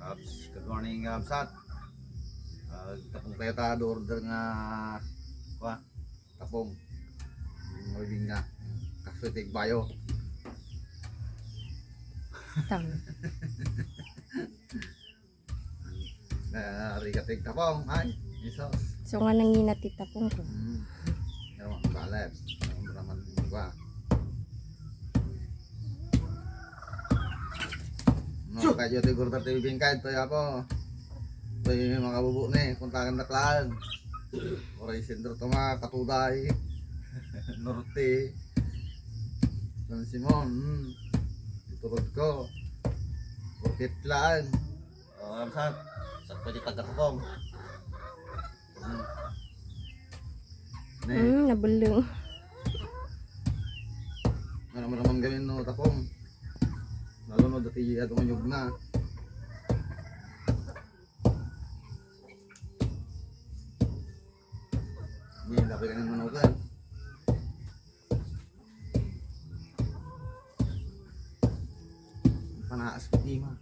Good morning, Sat. Tapong tayo ta order nga tapong mabing nga kasutig bayo. Tama. Rigatig tapong ay iso. So nga nanginat itapong ko. Yung balet. Raman ba. No, kayo tigur tayo bingkay to yapo. May mga bubu ni kuntangan naklaan. Oray sentro to mga katuday. Norte. San Simon. Iturod ko. Bukit lang. Sat. Sat pwede tagatapong. Nabulong. Ano naman gawin no tapong. Lalo no dati atong nyug na. Hindi dapat ka naman manugan. Panaas ko di ma.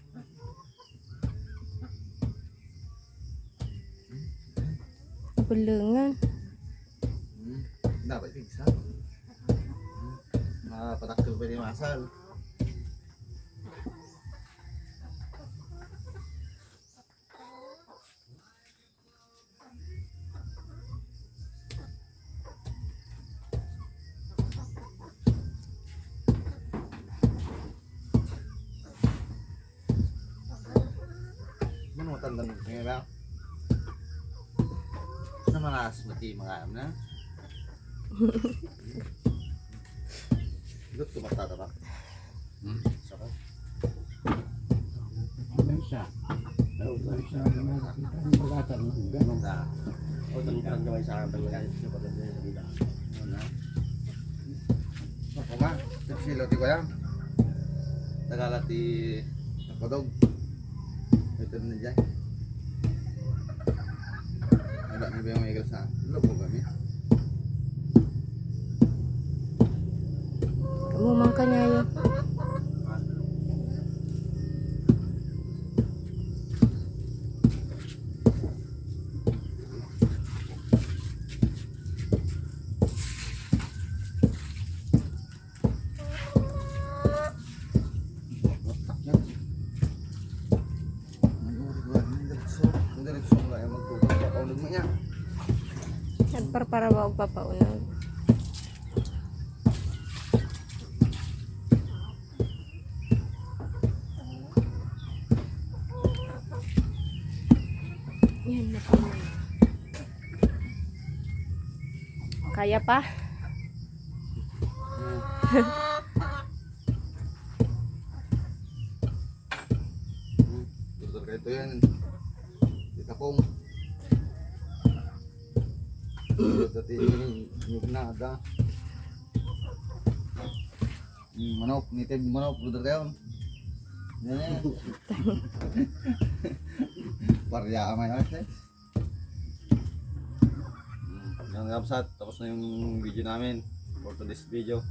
Nabulungan. Dapat pigsa. Mapatakto pa di masal. Ano matanda mo ngayon ba? Sa mga asmati mga am na? Lut tumatata ba? Saka? Siya. Oo, Siya. Magatan mo. Ganon. O, tanong gawin sa akin talaga sa pagkakas sa vida. Ano? Ako nga, silo ti ko yan. Tagalat ti Padog. Ito na dyan. Wala na ba yung may sa lupo kami? Kamumang ka niya yun. Nagparpara ba o papaunang? Yan na po. Kaya pa? Doktor kayo yan. Itapong. Dati yung nada. Manok, nitib manok, doktor kayo. Yan eh. Parya kamay kasi. Yan nga tapos na yung video namin for today's video.